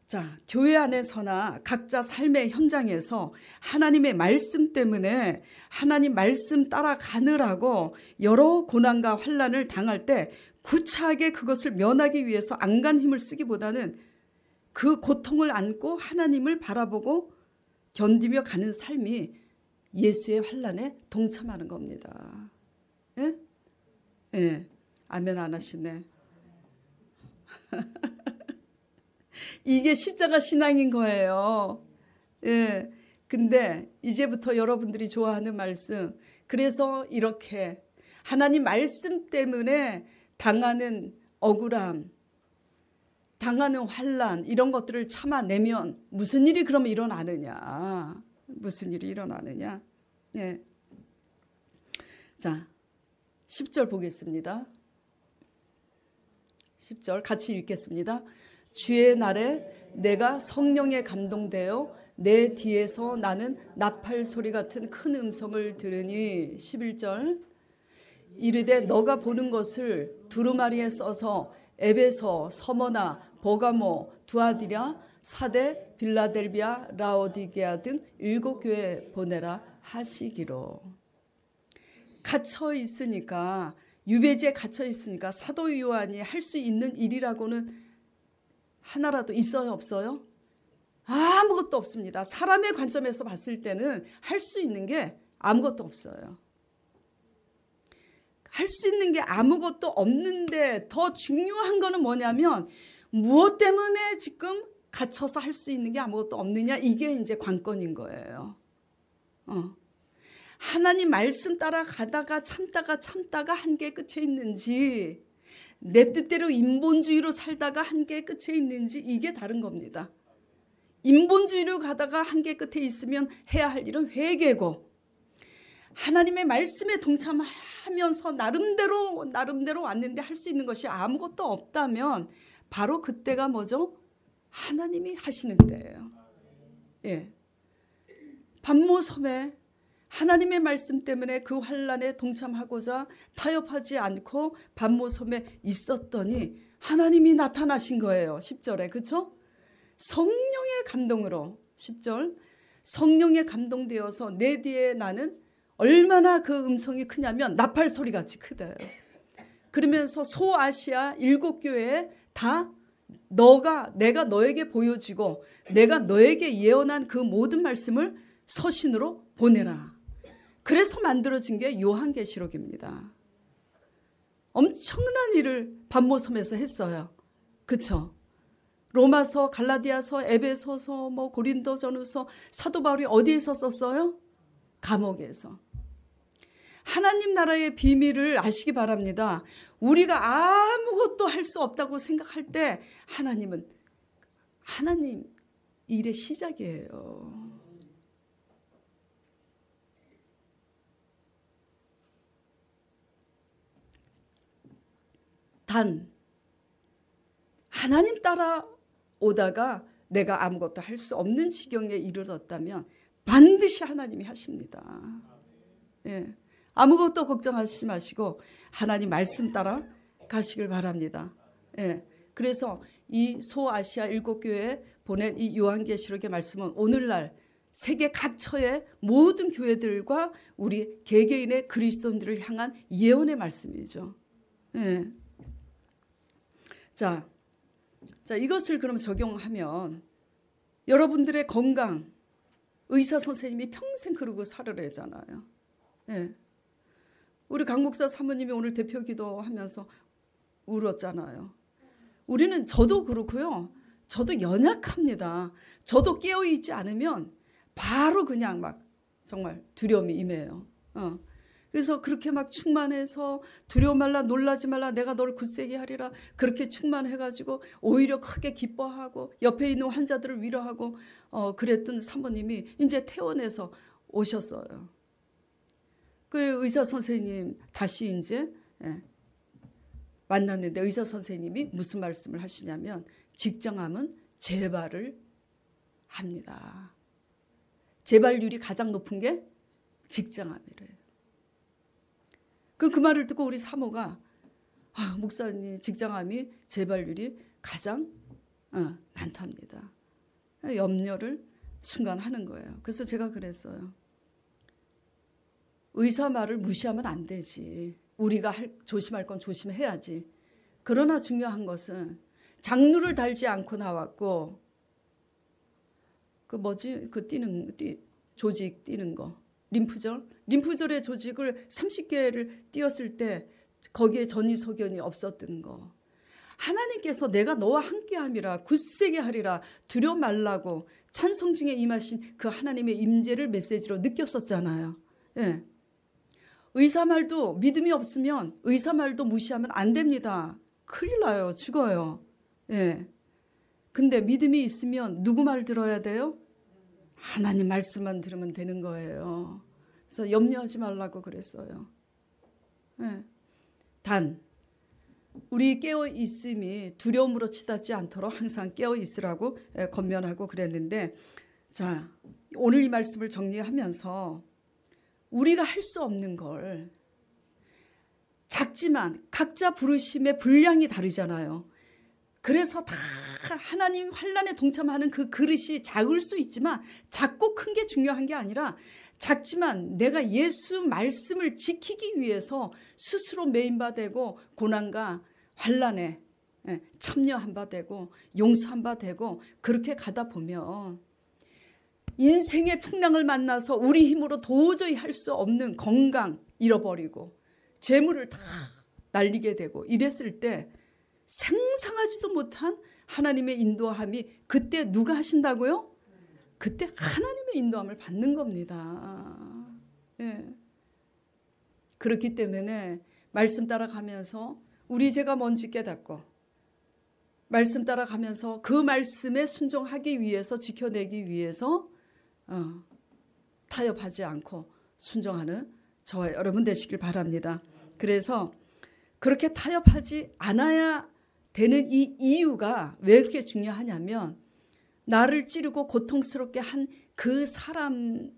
자, 교회 안에서나 각자 삶의 현장에서 하나님의 말씀 때문에 하나님 말씀 따라가느라고 여러 고난과 환난을 당할 때 구차하게 그것을 면하기 위해서 안간 힘을 쓰기보다는 그 고통을 안고 하나님을 바라보고 견디며 가는 삶이 예수의 환난에 동참하는 겁니다. 예? 예. 아멘 안 하시네. 이게 십자가 신앙인 거예요. 예. 근데 이제부터 여러분들이 좋아하는 말씀. 그래서 이렇게 하나님 말씀 때문에 당하는 억울함, 당하는 환난 이런 것들을 참아내면 무슨 일이 그러면 일어나느냐? 무슨 일이 일어나느냐? 예. 자, 10절 보겠습니다. 10절 같이 읽겠습니다. 주의 날에 내가 성령에 감동되어 내 뒤에서 나는 나팔 소리 같은 큰 음성을 들으니 11절 이르되 너가 보는 것을 두루마리에 써서 에베소, 서머나, 버가모, 두아디라, 사데, 빌라델비아, 라오디게아 등 7 교회에 보내라 하시기로. 갇혀 있으니까, 유배지에 갇혀 있으니까 사도 요한이 할 수 있는 일이라고는 하나라도 있어요, 없어요? 아무것도 없습니다. 사람의 관점에서 봤을 때는 할 수 있는 게 아무것도 없어요. 할 수 있는 게 아무것도 없는데 더 중요한 거는 뭐냐면, 무엇 때문에 지금 갇혀서 할 수 있는 게 아무것도 없느냐, 이게 이제 관건인 거예요. 하나님 말씀 따라 가다가 참다가 한계에 끝에 있는지, 내 뜻대로 인본주의로 살다가 한계에 끝에 있는지, 이게 다른 겁니다. 인본주의로 가다가 한계 끝에 있으면 해야 할 일은 회개고, 하나님의 말씀에 동참하면서 나름대로 왔는데 할 수 있는 것이 아무것도 없다면 바로 그때가 뭐죠? 하나님이 하시는 때예요. 예. 반모섬에 하나님의 말씀 때문에 그 환난에 동참하고자 타협하지 않고 반모섬에 있었더니 하나님이 나타나신 거예요. 10절에. 그렇죠? 성령의 감동으로, 10절, 성령에 감동되어서 내 뒤에 나는 얼마나 그 음성이 크냐면 나팔 소리같이 크대요. 그러면서 소아시아 7교회에 다 내가 너에게 보여주고 내가 너에게 예언한 그 모든 말씀을 서신으로 보내라. 그래서 만들어진 게 요한계시록입니다. 엄청난 일을 반모섬에서 했어요. 그렇죠? 로마서, 갈라디아서, 에베소서, 고린도전후서, 사도 바울이 어디에서 썼어요? 감옥에서. 하나님 나라의 비밀을 아시기 바랍니다. 우리가 아무것도 할 수 없다고 생각할 때 하나님은 하나님 일의 시작이에요. 단 하나님 따라 오다가 내가 아무것도 할 수 없는 지경에 이르렀다면 반드시 하나님이 하십니다. 예. 아무것도 걱정하지 마시고 하나님 말씀 따라 가시길 바랍니다. 예. 그래서 이 소아시아 7교회에 보낸 이 요한계시록의 말씀은 오늘날 세계 각처의 모든 교회들과 우리 개개인의 그리스도인들을 향한 예언의 말씀이죠. 예. 자, 이것을 그럼 적용하면 여러분들의 건강, 의사 선생님이 평생 그러고 살으래잖아요. 예. 우리 강 목사 사모님이 오늘 대표 기도하면서 울었잖아요. 우리는, 저도 그렇고요. 저도 연약합니다. 저도 깨어있지 않으면 바로 그냥 막 정말 두려움이 임해요. 그래서 그렇게 막 충만해서 두려워 말라, 놀라지 말라, 내가 너를 굳세게 하리라, 그렇게 충만해가지고 오히려 크게 기뻐하고 옆에 있는 환자들을 위로하고 그랬던 사모님이 이제 퇴원해서 오셨어요. 그 의사 선생님 다시 이제 만났는데 의사 선생님이 무슨 말씀을 하시냐면 직장암은 재발을 합니다. 재발률이 가장 높은 게 직장암이래요. 그 말을 듣고 우리 사모가 목사님 직장암이 재발률이 가장 많답니다. 염려를 순간 하는 거예요. 그래서 제가 그랬어요. 의사 말을 무시하면 안 되지. 우리가 조심할 건 조심해야지. 그러나 중요한 것은 장루를 달지 않고 나왔고 조직 띄는 거. 림프절의 조직을 30개를 띄었을 때 거기에 전이소견이 없었던 거. 하나님께서 내가 너와 함께함이라 굳세게 하리라 두려워 말라고 찬송 중에 임하신 그 하나님의 임재를 메시지로 느꼈었잖아요. 예. 의사 말도 믿음이 없으면 의사 말도 무시하면 안 됩니다. 큰일 나요. 죽어요. 예. 근데 믿음이 있으면 누구 말 들어야 돼요? 하나님 말씀만 들으면 되는 거예요. 그래서 염려하지 말라고 그랬어요. 예. 단 우리 깨어 있음이 두려움으로 치닫지 않도록 항상 깨어 있으라고 권면하고 그랬는데, 자, 오늘 이 말씀을 정리하면서 우리가 할 수 없는 걸, 작지만 각자 부르심의 분량이 다르잖아요. 그래서 다 하나님 환난에 동참하는 그 그릇이 작을 수 있지만 작고 큰 게 중요한 게 아니라 작지만 내가 예수 말씀을 지키기 위해서 스스로 매인 바 되고 고난과 환난에 참여한 바 되고 용서한 바 되고 그렇게 가다 보면 인생의 풍랑을 만나서 우리 힘으로 도저히 할 수 없는 건강 잃어버리고 재물을 다 날리게 되고 이랬을 때 상상하지도 못한 하나님의 인도함이 그때 누가 하신다고요? 그때 하나님의 인도함을 받는 겁니다. 예. 그렇기 때문에 말씀 따라가면서 우리 죄가 뭔지 깨닫고 말씀 따라가면서 그 말씀에 순종하기 위해서 지켜내기 위해서 타협하지 않고 순종하는 저와 여러분 되시길 바랍니다. 그래서 그렇게 타협하지 않아야 되는 이 이유가 왜 그렇게 중요하냐면 나를 찌르고 고통스럽게 한 그 사람의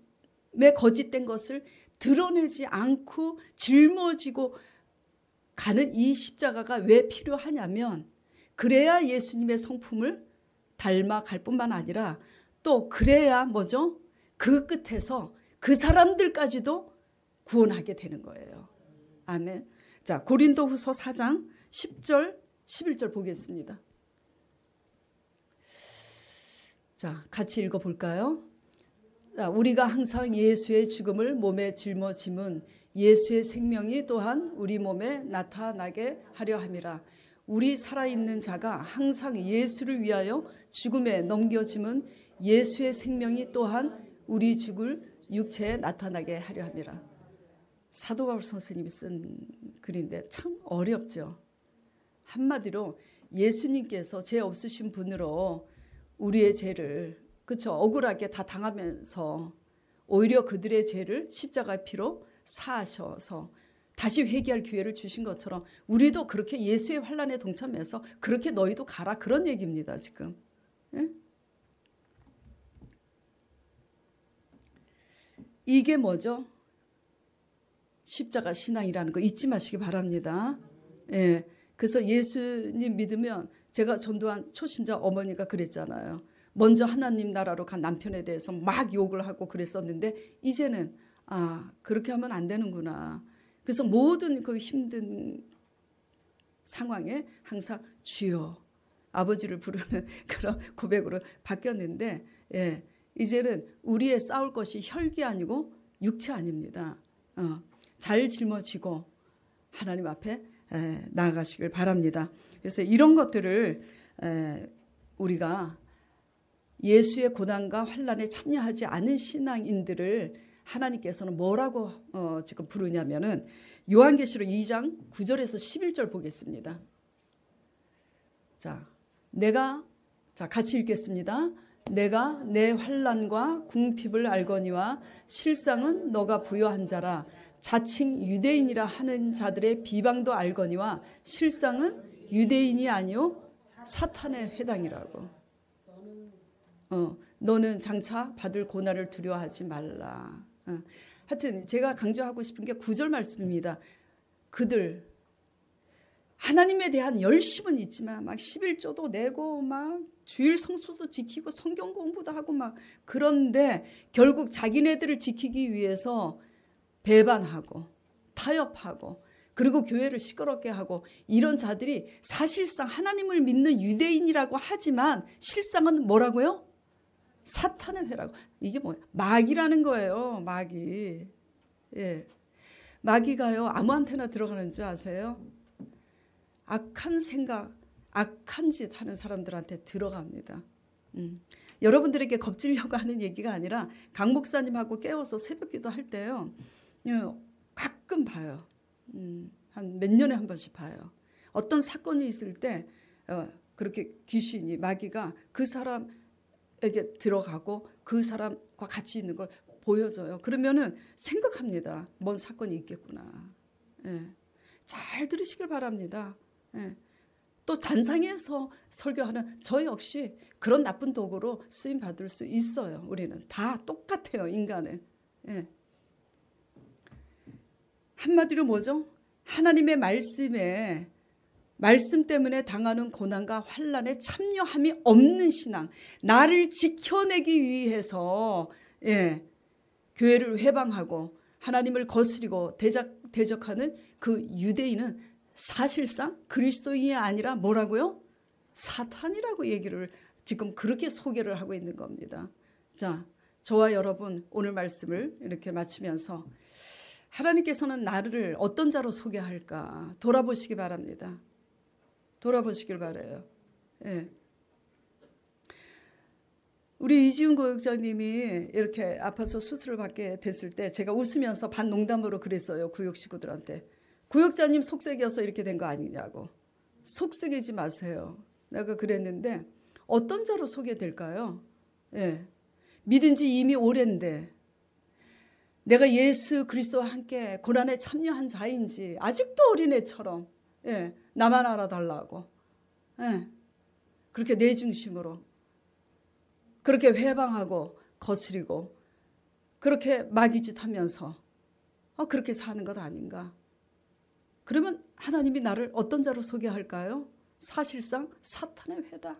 거짓된 것을 드러내지 않고 짊어지고 가는 이 십자가가 왜 필요하냐면 그래야 예수님의 성품을 닮아갈 뿐만 아니라 또 그래야 뭐죠? 그 끝에서 그 사람들까지도 구원하게 되는 거예요. 아멘. 자, 고린도후서 4장 10절 11절 보겠습니다. 자, 같이 읽어볼까요? 자, 우리가 항상 예수의 죽음을 몸에 짊어짐은 예수의 생명이 또한 우리 몸에 나타나게 하려 함이라. 우리 살아있는 자가 항상 예수를 위하여 죽음에 넘겨짐은 예수의 생명이 또한 우리 죽을 육체에 나타나게 하려 함이라. 사도 바울 선생님이 쓴 글인데 참 어렵죠. 한마디로 예수님께서 죄 없으신 분으로 우리의 죄를 그렇죠. 억울하게 다 당하면서 오히려 그들의 죄를 십자가의 피로 사하셔서 다시 회개할 기회를 주신 것처럼 우리도 그렇게 예수의 환난에 동참해서 그렇게 너희도 가라 그런 얘기입니다. 지금. 예? 이게 뭐죠? 십자가 신앙이라는 거 잊지 마시기 바랍니다. 예. 그래서 예수님 믿으면 제가 전도한 초신자 어머니가 그랬잖아요. 먼저 하나님 나라로 간 남편에 대해서 막 욕을 하고 그랬었는데 이제는 그렇게 하면 안 되는구나. 그래서 모든 그 힘든 상황에 항상 주여 아버지를 부르는 그런 고백으로 바뀌었는데 예, 이제는 우리의 싸울 것이 혈기 아니고 육체 아닙니다. 잘 짊어지고 하나님 앞에 나아가시길 바랍니다. 그래서 이런 것들을 우리가 예수의 고난과 환난에 참여하지 않은 신앙인들을 하나님께서는 뭐라고 지금 부르냐면은 요한계시록 2장 9절에서 11절 보겠습니다. 자, 같이 읽겠습니다. 내가 내 환난과 궁핍을 알거니와 실상은 너가 부요한 자라. 자칭 유대인이라 하는 자들의 비방도 알거니와 실상은 유대인이 아니요 사탄의 회당이라고. 너는 장차 받을 고난을 두려워하지 말라. 하여튼 제가 강조하고 싶은 게 9절 말씀입니다. 그들 하나님에 대한 열심은 있지만 막 11조도 내고 막 주일 성수도 지키고 성경 공부도 하고 막 그런데 결국 자기네들을 지키기 위해서 배반하고 타협하고 그리고 교회를 시끄럽게 하고 이런 자들이 사실상 하나님을 믿는 유대인이라고 하지만 실상은 뭐라고요? 사탄의 회라고. 이게 뭐예요? 마귀라는 거예요. 마귀. 예. 마귀가요 아무한테나 들어가는 줄 아세요? 악한 생각, 악한 짓 하는 사람들한테 들어갑니다. 여러분들에게 겁주려고 하는 얘기가 아니라 강 목사님하고 깨워서 새벽기도 할 때요 가끔 봐요. 한 몇 년에 한 번씩 봐요. 어떤 사건이 있을 때 그렇게 귀신이 마귀가 그 사람에게 들어가고 그 사람과 같이 있는 걸 보여줘요. 그러면은 생각합니다. 뭔 사건이 있겠구나. 예. 잘 들으시길 바랍니다. 예. 또 단상에서 설교하는 저 역시 그런 나쁜 도구로 쓰임 받을 수 있어요. 우리는 다 똑같아요. 인간은. 예. 한마디로 뭐죠? 하나님의 말씀 때문에 당하는 고난과 환난에 참여함이 없는 신앙, 나를 지켜내기 위해서 교회를 회방하고 하나님을 거스리고 대적하는 그 유대인은 사실상 그리스도인이 아니라 뭐라고요? 사탄이라고 얘기를 지금 그렇게 소개를 하고 있는 겁니다. 자, 저와 여러분 오늘 말씀을 이렇게 마치면서 하나님께서는 나를 어떤 자로 소개할까 돌아보시기 바랍니다. 돌아보시길 바라요. 예. 우리 이지훈 구역장님이 이렇게 아파서 수술을 받게 됐을 때 제가 웃으면서 반농담으로 그랬어요. 구역 식구들한테. 구역장님 속썩여서 이렇게 된 거 아니냐고. 속썩이지 마세요. 내가 그랬는데 어떤 자로 소개될까요? 예. 믿은 지 이미 오랜데 내가 예수 그리스도와 함께 고난에 참여한 자인지 아직도 어린애처럼 나만 알아달라고 그렇게 내 중심으로 그렇게 회방하고 거스리고 그렇게 마귀짓하면서 그렇게 사는 것 아닌가. 그러면 하나님이 나를 어떤 자로 소개할까요? 사실상 사탄의 회다.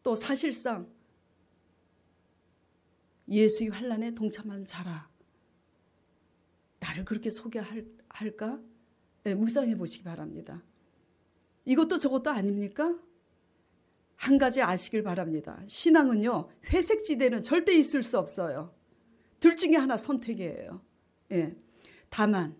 또 사실상 예수의 환난에 동참한 자라. 나를 그렇게 소개할까? 네, 묵상해 보시기 바랍니다. 이것도 저것도 아닙니까? 한 가지 아시길 바랍니다. 신앙은요, 회색지대는 절대 있을 수 없어요. 둘 중에 하나 선택이에요. 예. 다만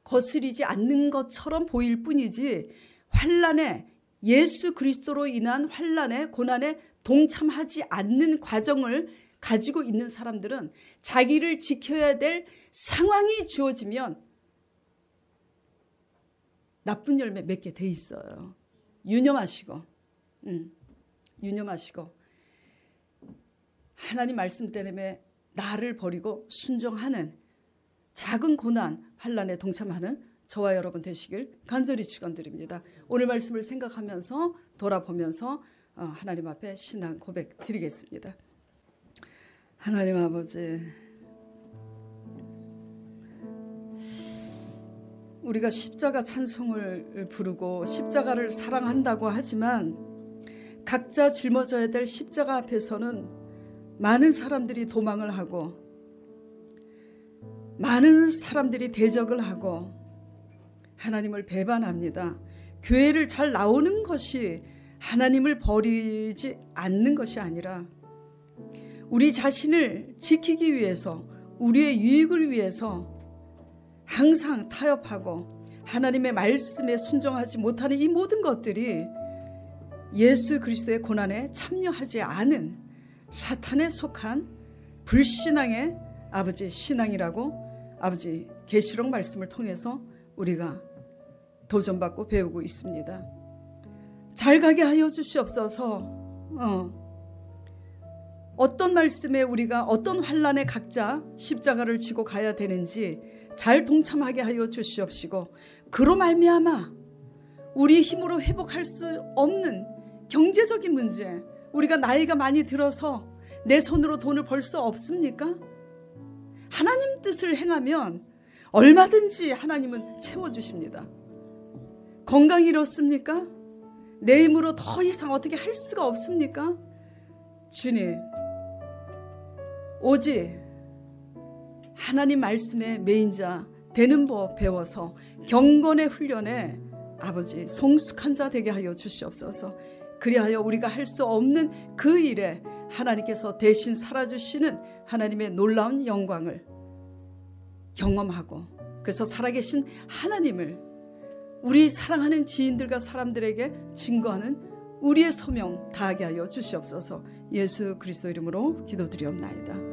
거스리지 않는 것처럼 보일 뿐이지 환난에 예수 그리스도로 인한 환난에 고난에 동참하지 않는 과정을 가지고 있는 사람들은 자기를 지켜야 될 상황이 주어지면 나쁜 열매 맺게 돼 있어요. 유념하시고 유념하시고 하나님 말씀 때문에 나를 버리고 순종하는 작은 고난, 환난에 동참하는 저와 여러분 되시길 간절히 축원드립니다. 오늘 말씀을 생각하면서 돌아보면서 하나님 앞에 신앙 고백 드리겠습니다. 하나님 아버지, 우리가 십자가 찬송을 부르고 십자가를 사랑한다고 하지만 각자 짊어져야 될 십자가 앞에서는 많은 사람들이 도망을 하고 많은 사람들이 대적을 하고 하나님을 배반합니다. 교회를 잘 나오는 것이 하나님을 버리지 않는 것이 아니라 우리 자신을 지키기 위해서 우리의 유익을 위해서 항상 타협하고 하나님의 말씀에 순종하지 못하는 이 모든 것들이 예수 그리스도의 고난에 참여하지 않은 사탄에 속한 불신앙의 아버지 신앙이라고 아버지 계시록 말씀을 통해서 우리가 도전받고 배우고 있습니다. 잘 가게 하여 주시옵소서. 어떤 말씀에 우리가 어떤 환난에 각자 십자가를 지고 가야 되는지 잘 동참하게 하여 주시옵시고 그로 말미암아 우리 힘으로 회복할 수 없는 경제적인 문제, 우리가 나이가 많이 들어서 내 손으로 돈을 벌 수 없습니까? 하나님 뜻을 행하면 얼마든지 하나님은 채워주십니다. 건강이 이렇습니까? 내 힘으로 더 이상 어떻게 할 수가 없습니까? 주님, 오직 하나님 말씀의 메인자 되는 법 배워서 경건의 훈련에 아버지 성숙한 자 되게 하여 주시옵소서. 그리하여 우리가 할 수 없는 그 일에 하나님께서 대신 살아주시는 하나님의 놀라운 영광을 경험하고 그래서 살아계신 하나님을 우리 사랑하는 지인들과 사람들에게 증거하는 우리의 소명 다하게 하여 주시옵소서. 예수 그리스도 이름으로 기도드리옵나이다.